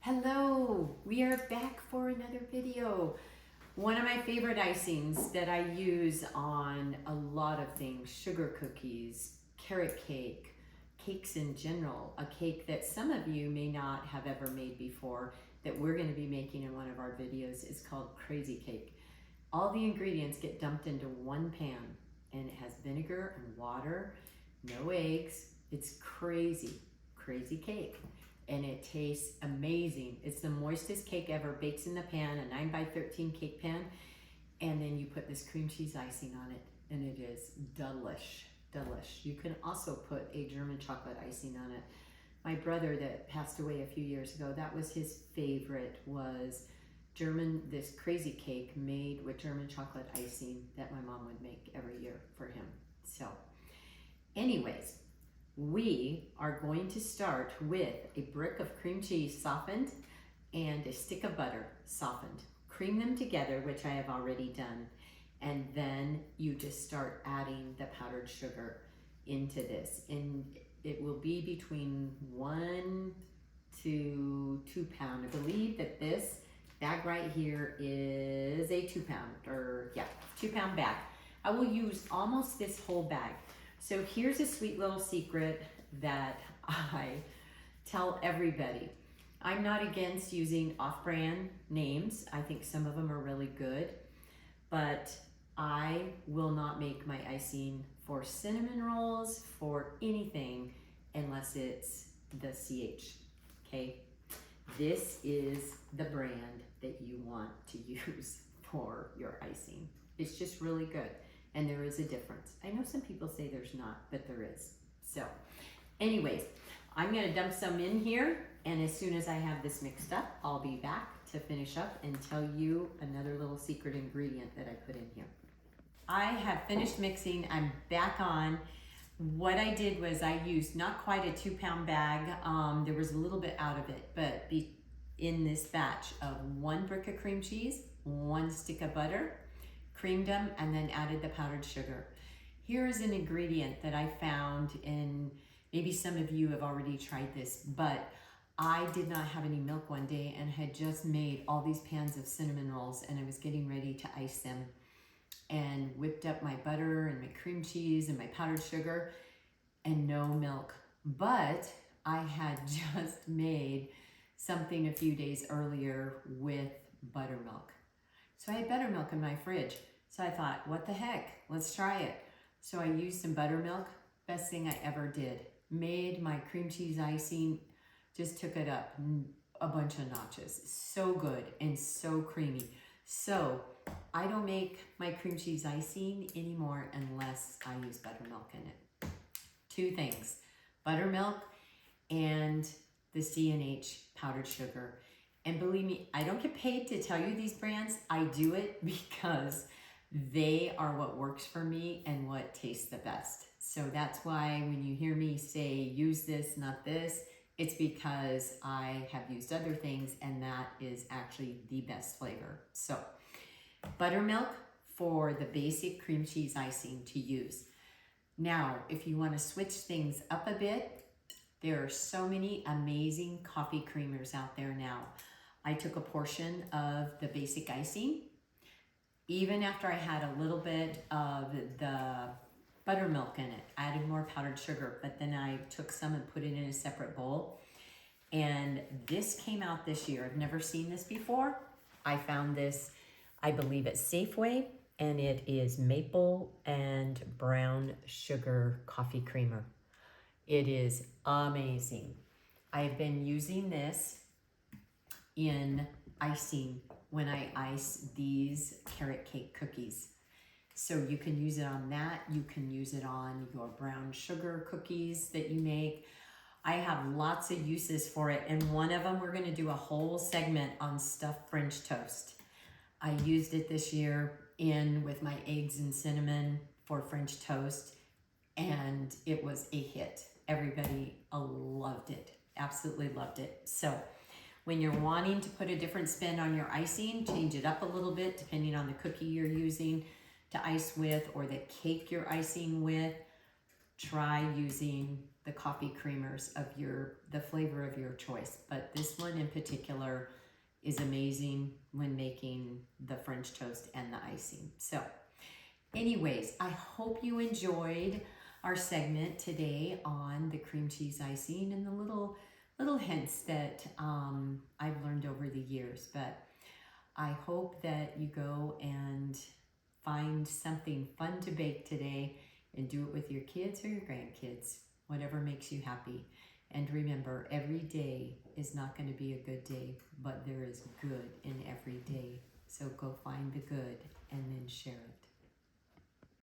Hello, we are back for another video. One of my favorite icings that I use on a lot of things, sugar cookies, carrot cake, cakes in general, a cake that some of you may not have ever made before that we're going to be making in one of our videos is called crazy cake. All the ingredients get dumped into one pan and it has vinegar and water, no eggs. It's crazy cake. And it tastes amazing. It's the moistest cake ever, bakes in the pan, a 9x13 cake pan, and then you put this cream cheese icing on it, and it is delish. You can also put a German chocolate icing on it. My brother that passed away a few years ago, that was his favorite, was this crazy cake made with German chocolate icing that my mom would make every year for him. So, anyways, we are going to start with a brick of cream cheese softened and a stick of butter softened. Cream them together, which I have already done, and then you just start adding the powdered sugar into this. And it will be between 1 to 2 pounds. I believe that this bag right here is a 2 pound, 2 pound bag. I will use almost this whole bag. So here's a sweet little secret that I tell everybody. I'm not against using off-brand names. I think some of them are really good, but I will not make my icing for cinnamon rolls, for anything, unless it's the CH, okay? This is the brand that you want to use for your icing. It's just really good. And there is a difference. I know some people say there's not, but there is. So anyways, I'm gonna dump some in here, and as soon as I have this mixed up, I'll be back to finish up and tell you another little secret ingredient that I put in here. I have finished mixing. I'm back on. What I did was I used not quite a 2 pound bag. There was a little bit out of it, but in this batch of 1 brick of cream cheese, 1 stick of butter, creamed them, and then added the powdered sugar. Here is an ingredient that I found, and maybe some of you have already tried this, but I did not have any milk one day and had just made all these pans of cinnamon rolls, and I was getting ready to ice them and whipped up my butter and my cream cheese and my powdered sugar and no milk. But I had just made something a few days earlier with buttermilk. So I had buttermilk in my fridge. So I thought, what the heck? Let's try it. So I used some buttermilk. Best thing I ever did. Made my cream cheese icing, just took it up a bunch of notches. So good and so creamy. So I don't make my cream cheese icing anymore unless I use buttermilk in it. 2 things, buttermilk and the C&H powdered sugar. And believe me, I don't get paid to tell you these brands. I do it because they are what works for me and what tastes the best. So that's why when you hear me say use this, not this, it's because I have used other things and that is actually the best flavor. So buttermilk for the basic cream cheese icing to use. Now, if you want to switch things up a bit, there are so many amazing coffee creamers out there now. I took a portion of the basic icing, even after I had a little bit of the buttermilk in it. I added more powdered sugar, but then I took some and put it in a separate bowl. And this came out this year. I've never seen this before. I found this, I believe, at Safeway, and it is maple and brown sugar coffee creamer. It is amazing. I've been using this in icing when I ice these carrot cake cookies. So you can use it on that. You can use it on your brown sugar cookies that you make. I have lots of uses for it, and one of them we're going to do a whole segment on stuffed French toast. I used it this year with my eggs and cinnamon for French toast, and it was a hit. Everybody loved it, absolutely loved it. So when you're wanting to put a different spin on your icing, change it up a little bit depending on the cookie you're using to ice with or the cake you're icing with, try using the coffee creamers of the flavor of your choice. But this one in particular is amazing when making the French toast and the icing. So anyways, I hope you enjoyed our segment today on the cream cheese icing and the little hints that I've learned over the years. But I hope that you go and find something fun to bake today and do it with your kids or your grandkids, whatever makes you happy. And remember, every day is not going to be a good day, but there is good in every day. So go find the good and then share it.